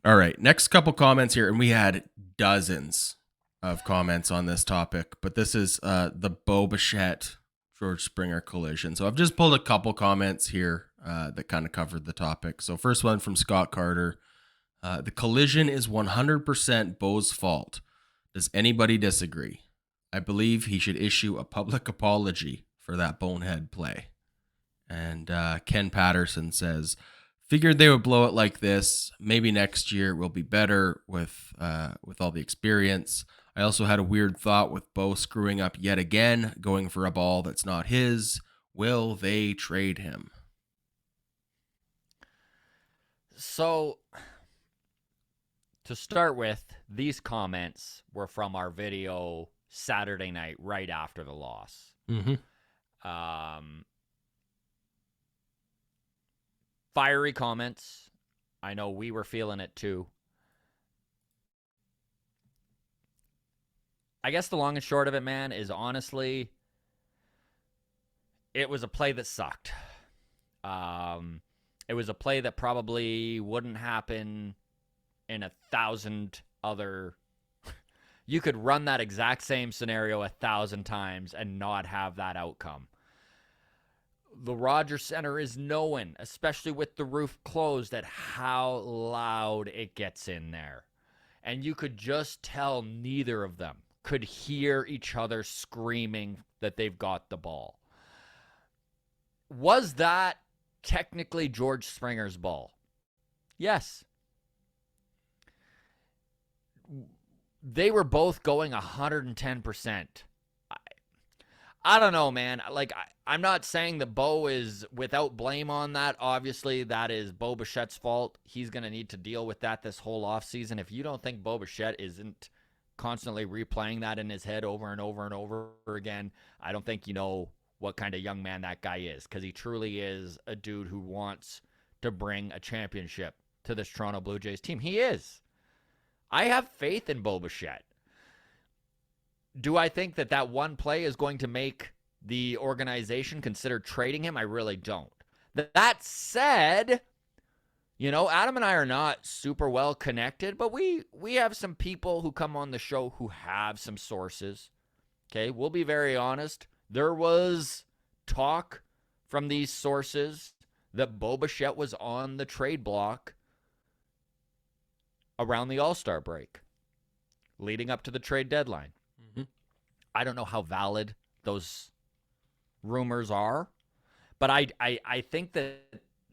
All right, next couple comments here, and we had dozens of comments on this topic, but this is the Bichette George Springer collision. So I've just pulled a couple comments here that kind of covered the topic. So first one from Scott Carter. The collision is 100% Bo's fault. Does anybody disagree? I believe he should issue a public apology for that bonehead play. And Ken Patterson says, figured they would blow it like this. Maybe next year will be better with all the experience. I also had a weird thought with Bo screwing up yet again, going for a ball that's not his. Will they trade him? So, to start with, these comments were from our video Saturday night, right after the loss. Mm-hmm. Fiery comments. I know we were feeling it too. I guess the long and short of it, man, is honestly, it was a play that sucked. It was a play that probably wouldn't happen in 1,000 other. You could run that exact same scenario 1,000 times and not have that outcome. The Rogers Center is known, especially with the roof closed, at how loud it gets in there. And you could just tell neither of them could hear each other screaming that they've got the ball. Was that technically George Springer's ball? Yes. They were both going 110%. I don't know, man. Like, I'm not saying that Bo is without blame on that. Obviously, that is Bo Bichette's fault. He's going to need to deal with that this whole offseason. If you don't think Bo Bichette isn't constantly replaying that in his head over and over and over again, I don't think you know what kind of young man that guy is, because he truly is a dude who wants to bring a championship to this Toronto Blue Jays team. He is. I have faith in Bo Bichette. Do I think that that one play is going to make the organization consider trading him? I really don't. That said, you know, Adam and I are not super well connected, but we have some people who come on the show who have some sources. Okay, we'll be very honest. There was talk from these sources that Bo Bichette was on the trade block around the All-Star break, leading up to the trade deadline. Mm-hmm. I don't know how valid those rumors are, but I think that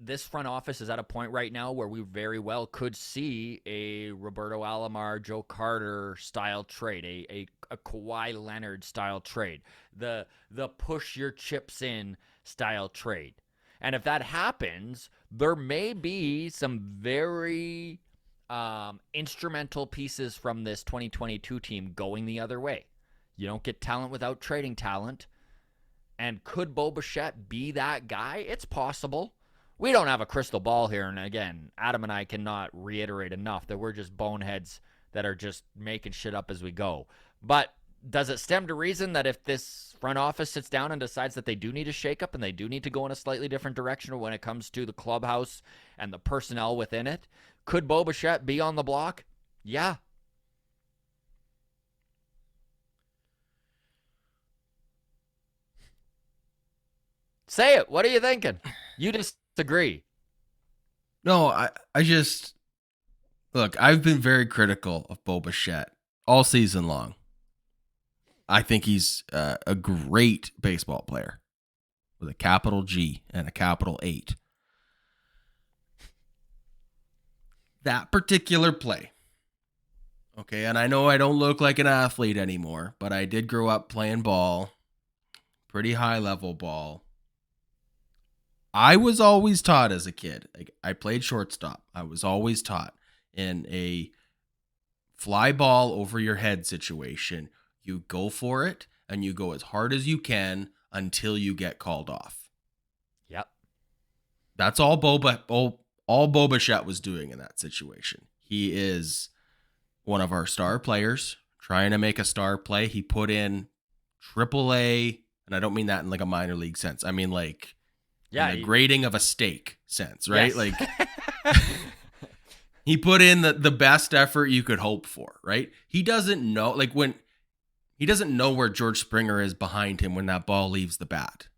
this front office is at a point right now where we very well could see a Roberto Alomar, Joe Carter style trade, a Kawhi Leonard style trade, the push your chips in style trade. And if that happens, there may be some very instrumental pieces from this 2022 team going the other way. You don't get talent without trading talent. And could Bo Bichette be that guy? It's possible. We don't have a crystal ball here. And again, Adam and I cannot reiterate enough that we're just boneheads that are just making shit up as we go. But does it stem to reason that if this front office sits down and decides that they do need a shakeup and they do need to go in a slightly different direction when it comes to the clubhouse and the personnel within it, could Bo Bichette be on the block? Yeah. Say it. What are you thinking? You disagree. No, I just look. I've been very critical of Bo Bichette all season long. I think he's a great baseball player with a capital G and a capital 8. That particular play, okay, and I know I don't look like an athlete anymore, but I did grow up playing ball, pretty high level ball. I was always taught as a kid, I played shortstop. I was always taught in a fly ball over your head situation, you go for it and you go as hard as you can until you get called off. Yep. That's all Bo Bichette was doing in that situation. He is one of our star players trying to make a star play. He put in AAA, and I don't mean that in like a minor league sense. I mean like in the grading of a steak sense, right? Yes. Like He put in the best effort you could hope for, right? He doesn't know, like when he doesn't know where George Springer is behind him when that ball leaves the bat,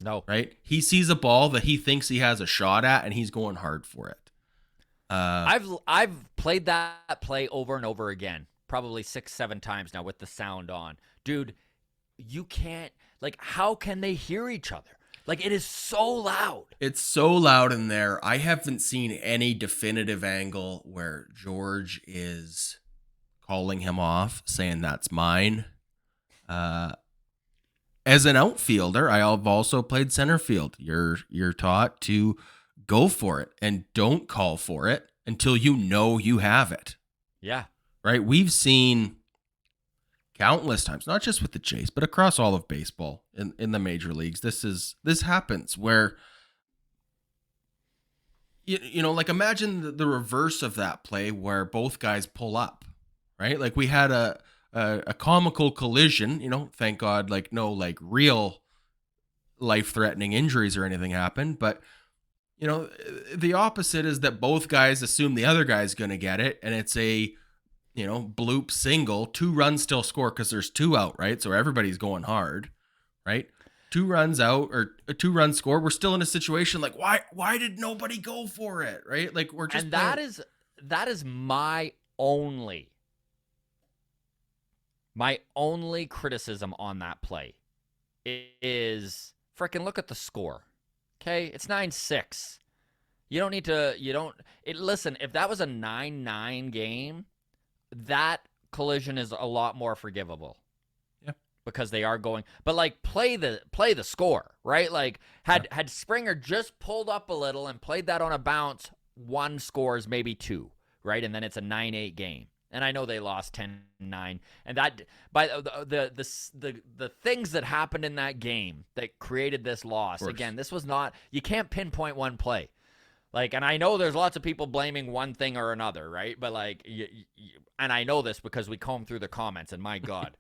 No. right? He sees a ball that he thinks he has a shot at, and he's going hard for it. I've played that play over and over again, probably 6-7 times now with the sound on. Dude, you can't, like, how can they hear each other? Like, it is so loud. It's so loud in there. I haven't seen any definitive angle where George is calling him off, saying that's mine. As an outfielder, I've also played center field. You're taught to go for it and don't call for it until you know you have it. Yeah. Right? We've seen countless times, not just with the Jays, but across all of baseball in the major leagues. This happens where you know, like imagine the reverse of that play where both guys pull up, right? Like we had a comical collision, you know, thank God, like no like real life-threatening injuries or anything happened, but you know, the opposite is that both guys assume the other guy's going to get it, and it's a, you know, bloop single, 2 runs still score because there's 2 out, right? So everybody's going hard, right? 2 runs out or a 2-run score. We're still in a situation like why did nobody go for it, right? Like we're just And that is my only criticism on that play is freaking look at the score. Okay, it's 9-6. Listen, if that was a 9-9 game, that collision is a lot more forgivable. Yeah. Because they are going, but like play the score, right? Like had Springer just pulled up a little and played that on a bounce, 1 scores, maybe 2, right? And then it's a 9-8 game. And I know they lost 10-9, and that by the things that happened in that game that created this loss. Again, this was not, you can't pinpoint one play. Like, and I know there's lots of people blaming one thing or another, right? But like, and I know this because we comb through the comments, and my God,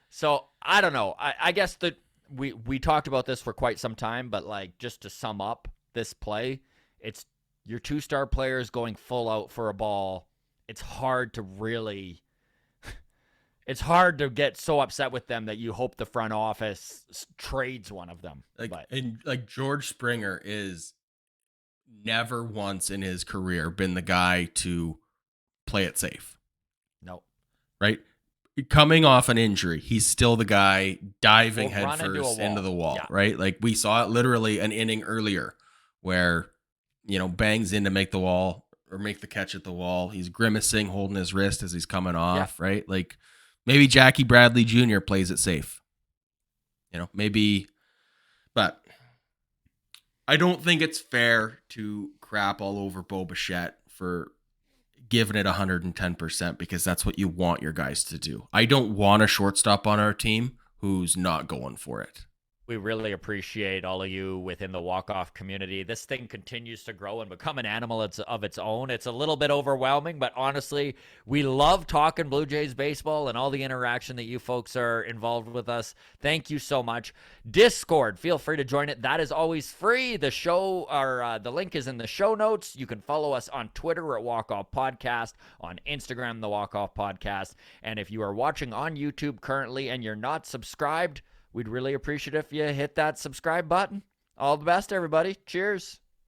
so I don't know. I guess that we talked about this for quite some time, but like just to sum up this play, it's your 2-star players going full out for a ball. It's hard to get so upset with them that you hope the front office trades one of them. And George Springer is never once in his career been the guy to play it safe. No. Right? Coming off an injury, he's still the guy diving headfirst into the wall, right? Like we saw it literally an inning earlier where, you know, bangs in to make the wall or make the catch at the wall. He's grimacing, holding his wrist as he's coming off, right? Like maybe Jackie Bradley Jr. plays it safe. You know, maybe, but I don't think it's fair to crap all over Bo Bichette for giving it 110% because that's what you want your guys to do. I don't want a shortstop on our team who's not going for it. We really appreciate all of you within the walk-off community. This thing continues to grow and become an animal of its own. It's a little bit overwhelming, but honestly, we love talking Blue Jays baseball and all the interaction that you folks are involved with us. Thank you so much. Discord, feel free to join it. That is always free. The show, or the link is in the show notes. You can follow us on Twitter at Walk Off Podcast, on Instagram, the Walk Off Podcast. And if you are watching on YouTube currently and you're not subscribed, we'd really appreciate if you hit that subscribe button. All the best, everybody. Cheers.